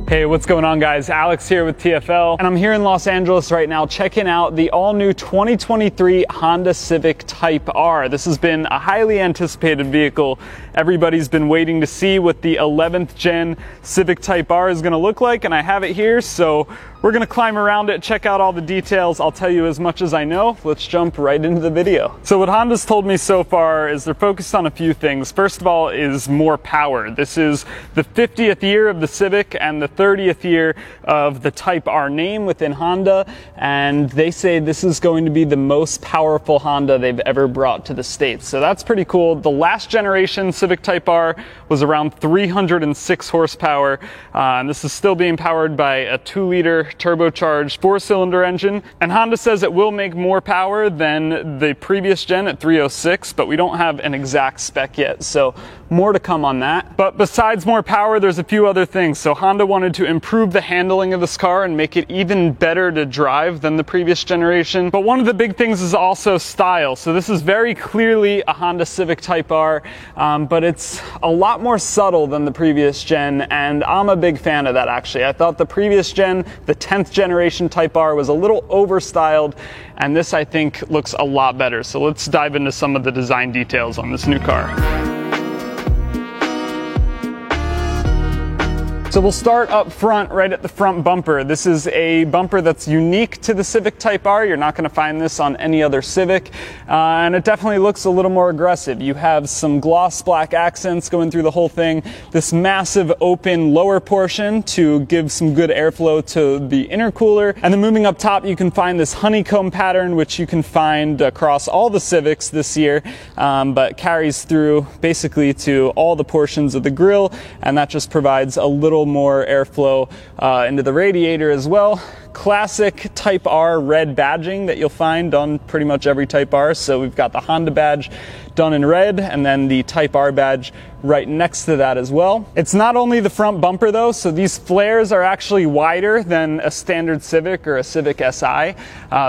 Hey, what's going on, guys? Alex here with TFL, and I'm here in Los Angeles right now checking out the all-new 2023 Honda Civic Type R. This has been a highly anticipated vehicle. Everybody's been waiting to see what the 11th gen Civic Type R is going to look like, and I have it here, so we're going to climb around it, check out all the details. I'll tell you as much as I know. Let's jump right into the video. So what Honda's told me so far is they're focused on a few things. First of all is more power. This is the 50th year of the Civic and the 30th year of the Type R name within Honda, and they say this is going to be the most powerful Honda they've ever brought to the States. So that's pretty cool. The last generation Civic Type R was around 306 horsepower, and this is still being powered by a 2-liter turbocharged 4-cylinder engine, and Honda says it will make more power than the previous gen at 306, but we don't have an exact spec yet, so more to come on that. But besides more power, there's a few other things. So Honda wanted to improve the handling of this car and make it even better to drive than the previous generation. But one of the big things is also style. So this is very clearly a Honda Civic Type R, but it's a lot more subtle than the previous gen, and I'm a big fan of that, actually. I thought the previous gen, the 10th generation Type R, was a little overstyled, and this, I think, looks a lot better. So let's dive into some of the design details on this new car. So we'll start up front, right at the front bumper. This is a bumper that's unique to the Civic Type R. You're not going to find this on any other Civic, and it definitely looks a little more aggressive. You have some gloss black accents going through the whole thing, this massive open lower portion to give some good airflow to the intercooler, and then moving up top you can find this honeycomb pattern, which you can find across all the Civics this year, but carries through basically to all the portions of the grille, and that just provides a little more airflow into the radiator as well. Classic Type R red badging that you'll find on pretty much every Type R. So we've got the Honda badge done in red, and then the Type R badge right next to that as well. It's not only the front bumper though, so these flares are actually wider than a standard Civic or a Civic Si.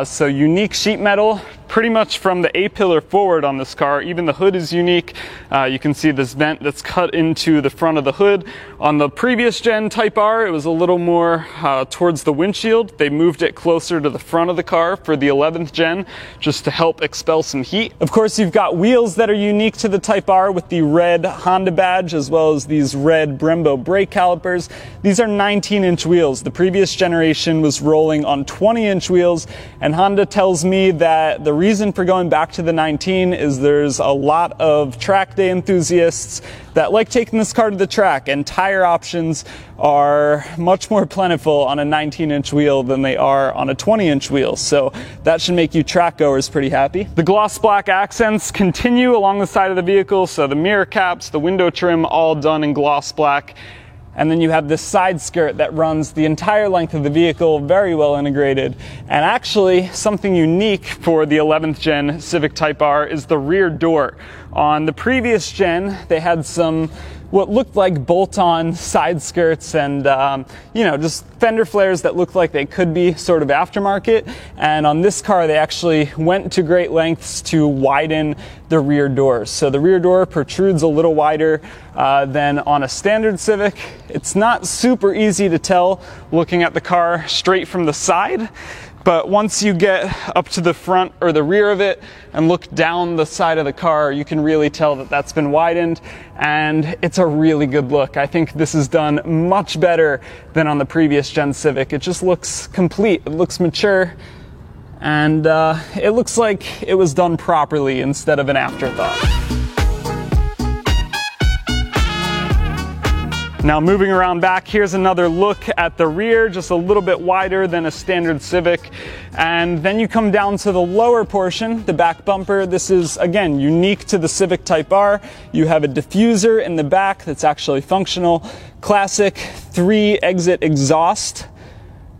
So unique sheet metal, pretty much from the A-pillar forward on this car. Even the hood is unique. You can see this vent that's cut into the front of the hood. On the previous gen Type R, it was a little more towards the windshield. They moved it closer to the front of the car for the 11th gen, just to help expel some heat. Of course, you've got wheels that are unique to the Type R with the red Honda badge, as well as these red Brembo brake calipers. These are 19-inch wheels. The previous generation was rolling on 20-inch wheels, and Honda tells me that the reason for going back to the 19 is there's a lot of track day enthusiasts that like taking this car to the track, and tire options are much more plentiful on a 19-inch wheel than they are on a 20-inch wheel, so that should make you track goers pretty happy. The gloss black accents continue along the side of the vehicle, so the mirror caps, the window trim, all done in gloss black. And then you have this side skirt that runs the entire length of the vehicle, very well integrated. And actually, something unique for the 11th gen Civic Type R is the rear door. On the previous gen, they had some what looked like bolt-on side skirts and just fender flares that looked like they could be sort of aftermarket. And on this car, they actually went to great lengths to widen the rear doors. So the rear door protrudes a little wider than on a standard Civic. It's not super easy to tell looking at the car straight from the side, but once you get up to the front or the rear of it and look down the side of the car, you can really tell that that's been widened, and it's a really good look. I think this is done much better than on the previous gen Civic. It just looks complete, it looks mature, and it looks like it was done properly instead of an afterthought. Now moving around back, here's another look at the rear, just a little bit wider than a standard Civic. And then you come down to the lower portion, the back bumper. This is, again, unique to the Civic Type R. You have a diffuser in the back that's actually functional. Classic 3-exit exhaust.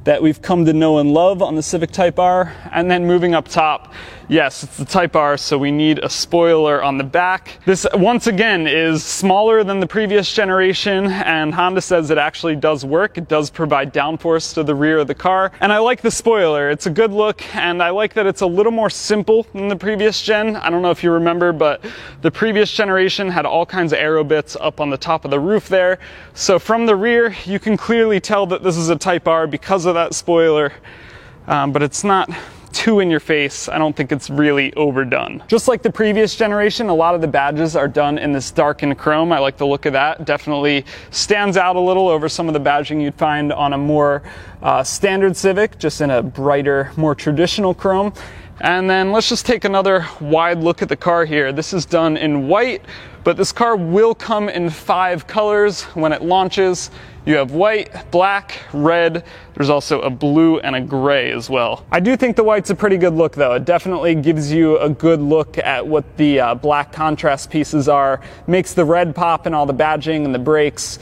that we've come to know and love on the Civic Type R. And then moving up top, yes, it's the Type R, so we need a spoiler on the back. This, once again, is smaller than the previous generation, and Honda says it actually does work. It does provide downforce to the rear of the car. And I like the spoiler. It's a good look, and I like that it's a little more simple than the previous gen. I don't know if you remember, but the previous generation had all kinds of aero bits up on the top of the roof there. So from the rear, you can clearly tell that this is a Type R because of that spoiler, but it's not too in your face. I don't think it's really overdone. Just like the previous generation, a lot of the badges are done in this darkened chrome. I like the look of that. Definitely stands out a little over some of the badging you'd find on a more standard Civic, just in a brighter, more traditional chrome. And then let's just take another wide look at the car here. This is done in white, but this car will come in 5 colors when it launches. You have white, black, red. There's also a blue and a gray as well. I do think the white's a pretty good look though. It definitely gives you a good look at what the black contrast pieces are. Makes the red pop and all the badging and the brakes.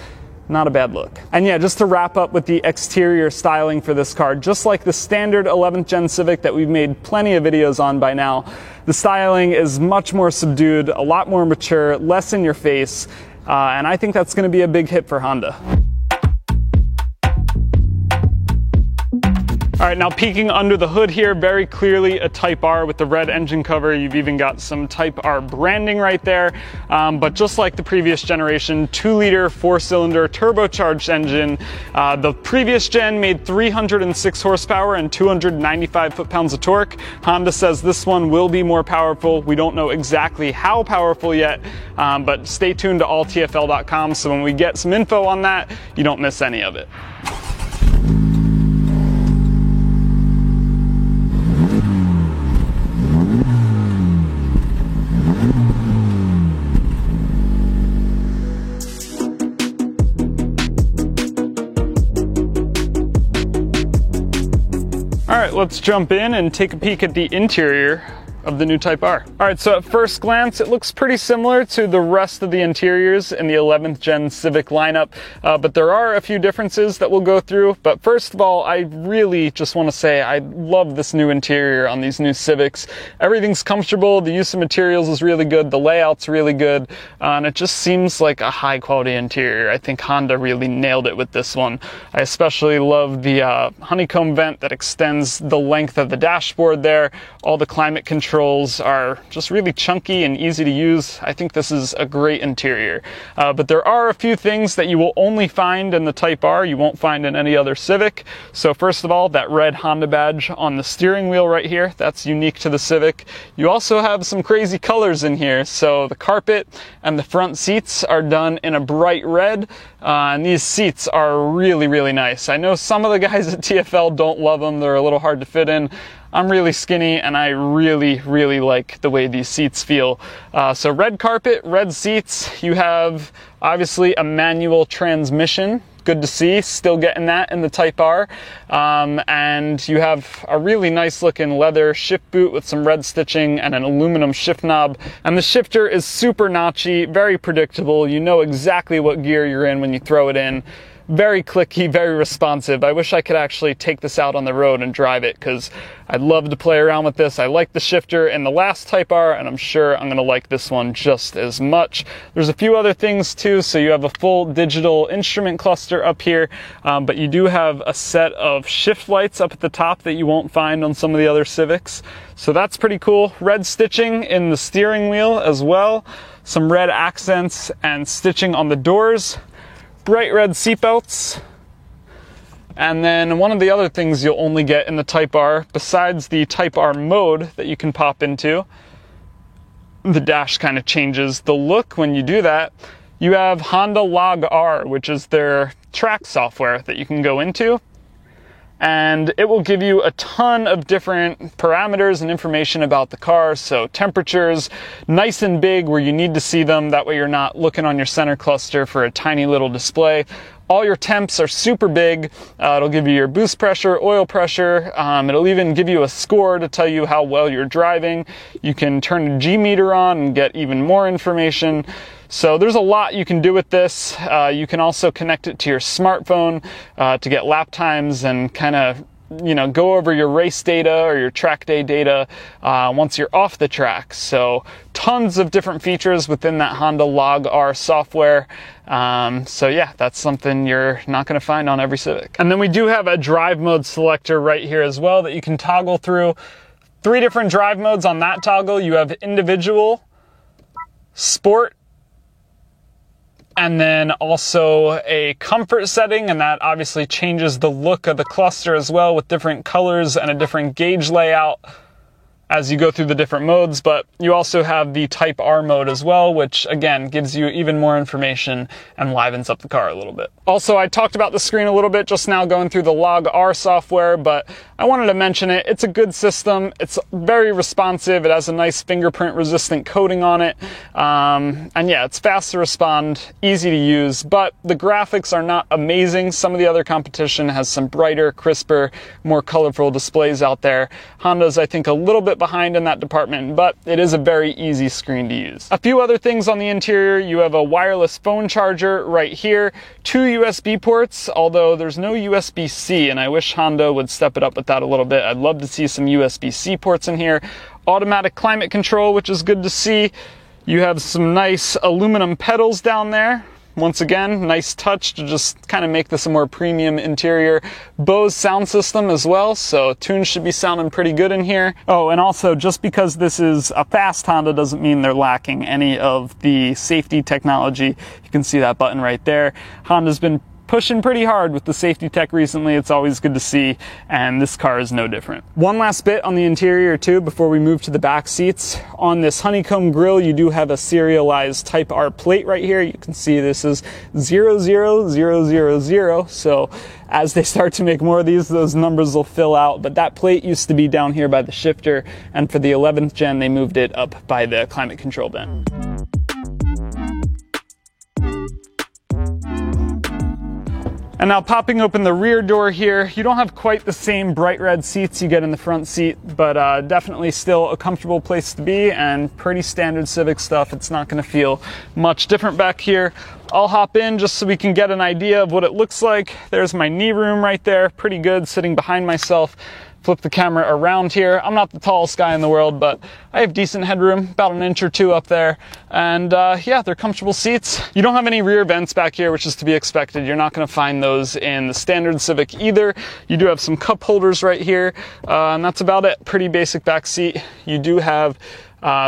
Not a bad look. And yeah, just to wrap up with the exterior styling for this car, just like the standard 11th gen Civic that we've made plenty of videos on by now, the styling is much more subdued, a lot more mature, less in your face, and I think that's going to be a big hit for Honda. All right, now peeking under the hood here, very clearly a Type R with the red engine cover. You've even got some Type R branding right there. But just like the previous generation, 2-liter 4-cylinder turbocharged engine. The previous gen made 306 horsepower and 295 foot-pounds of torque. Honda says this one will be more powerful. We don't know exactly how powerful yet, but stay tuned to alltfl.com so when we get some info on that, you don't miss any of it. All right, let's jump in and take a peek at the interior of the new Type R. All right, so at first glance, it looks pretty similar to the rest of the interiors in the 11th gen Civic lineup, but there are a few differences that we'll go through. But first of all, I really just want to say I love this new interior on these new Civics. Everything's comfortable, the use of materials is really good, the layout's really good, and it just seems like a high quality interior. I think Honda really nailed it with this one. I especially love the honeycomb vent that extends the length of the dashboard there. All the climate controls are just really chunky and easy to use. I think this is a great interior. But there are a few things that you will only find in the Type R, you won't find in any other Civic. So first of all, that red Honda badge on the steering wheel right here, that's unique to the Civic. You also have some crazy colors in here. So the carpet and the front seats are done in a bright red, and these seats are really, really nice. I know some of the guys at TFL don't love them. They're a little hard to fit in. I'm really skinny and I really, really like the way these seats feel. So red carpet, red seats. You have obviously a manual transmission. Good to see, still getting that in the Type R. And you have a really nice looking leather shift boot with some red stitching and an aluminum shift knob. And the shifter is super notchy, very predictable. You know exactly what gear you're in when you throw it in. Very clicky, very responsive. I wish I could actually take this out on the road and drive it because I'd love to play around with this. I like the shifter in the last Type R and I'm sure I'm going to like this one just as much. There's a few other things too. So you have a full digital instrument cluster up here, but you do have a set of shift lights up at the top that you won't find on some of the other Civics. So that's pretty cool. Red stitching in the steering wheel as well. Some red accents and stitching on the doors. Bright red seatbelts. And then one of the other things you'll only get in the Type R, besides the Type R mode that you can pop into, the dash kind of changes the look when you do that. You have Honda Log R, which is their track software that you can go into. And it will give you a ton of different parameters and information about the car. So temperatures, nice and big where you need to see them. That way you're not looking on your center cluster for a tiny little display. All your temps are super big. It'll give you your boost pressure, oil pressure. It'll even give you a score to tell you how well you're driving. You can turn the G meter on and get even more information. So there's a lot you can do with this. You can also connect it to your smartphone to get lap times and kind of go over your race data or your track day data once you're off the track. So tons of different features within that Honda Log R software. So yeah, that's something you're not going to find on every Civic. And then we do have a drive mode selector right here as well that you can toggle through. 3 different drive modes on that toggle. You have individual, sport, and then also a comfort setting, and that obviously changes the look of the cluster as well with different colors and a different gauge layout as you go through the different modes. But you also have the Type R mode as well, which again gives you even more information and livens up the car a little bit. Also, I talked about the screen a little bit just now going through the Log R software, but I wanted to mention it. It's a good system. It's very responsive. It has a nice fingerprint resistant coating on it. And yeah, it's fast to respond, easy to use, but the graphics are not amazing. Some of the other competition has some brighter, crisper, more colorful displays out there. Honda's, I think, a little bit behind in that department, but it is a very easy screen to use. A few other things on the interior. You have a wireless phone charger right here, 2 USB ports, although there's no USB-C, and I wish Honda would step it up with that a little bit. I'd love to see some USB-C ports in here. Automatic climate control, which is good to see. You have some nice aluminum pedals down there. Once again, nice touch to just kind of make this a more premium interior. Bose sound system as well, so tunes should be sounding pretty good in here. Oh, and also, just because this is a fast Honda doesn't mean they're lacking any of the safety technology. You can see that button right there. Honda's been pushing pretty hard with the safety tech recently. It's always good to see, and this car is no different. One last bit on the interior too before we move to the back seats. On this honeycomb grille, you do have a serialized Type R plate right here. You can see this is 00000, so as they start to make more of these, those numbers will fill out, but that plate used to be down here by the shifter, and for the 11th gen they moved it up by the climate control vent. And now popping open the rear door here, you don't have quite the same bright red seats you get in the front seat, but definitely still a comfortable place to be and pretty standard Civic stuff. It's not going to feel much different back here. I'll hop in just so we can get an idea of what it looks like. There's my knee room right there, pretty good, sitting behind myself. Flip the camera around here. I'm not the tallest guy in the world, but I have decent headroom, about an inch or two up there. And yeah, they're comfortable seats. You don't have any rear vents back here, which is to be expected. You're not going to find those in the standard Civic either. You do have some cup holders right here, and that's about it. Pretty basic back seat. You do have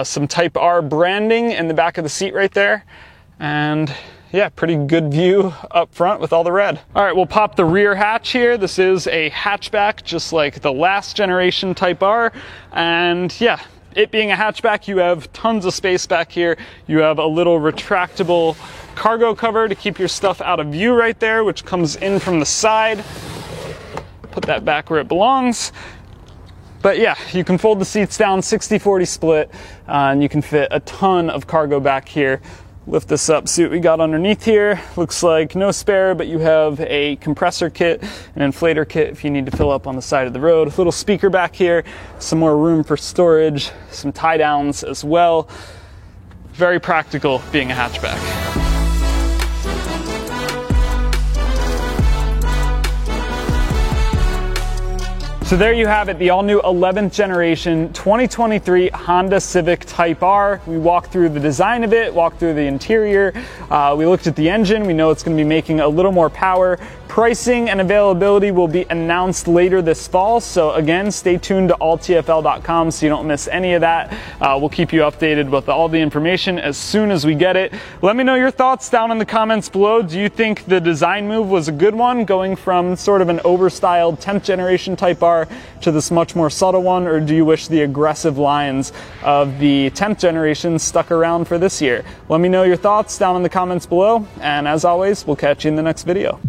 some Type R branding in the back of the seat right there. And yeah, pretty good view up front with all the red. All right, we'll pop the rear hatch here. This is a hatchback, just like the last generation Type R. And yeah, it being a hatchback, you have tons of space back here. You have a little retractable cargo cover to keep your stuff out of view right there, which comes in from the side. Put that back where it belongs. But yeah, you can fold the seats down, 60-40 split, and you can fit a ton of cargo back here. Lift this up, see what we got underneath here. Looks like no spare, but you have a compressor kit, an inflator kit if you need to fill up on the side of the road. A little speaker back here, some more room for storage, some tie downs as well. Very practical being a hatchback. So there you have it, the all-new 11th generation 2023 Honda Civic Type R. We walked through the design of it, walked through the interior, we looked at the engine. We know it's going to be making a little more power. Pricing and availability will be announced later this fall, so again, stay tuned to alltfl.com so you don't miss any of that. We'll keep you updated with all the information as soon as we get it. Let me know your thoughts down in the comments below. Do you think the design move was a good one, going from sort of an overstyled 10th generation Type R to this much more subtle one, or do you wish the aggressive lines of the 10th generation stuck around for this year? Let me know your thoughts down in the comments below, and as always, we'll catch you in the next video.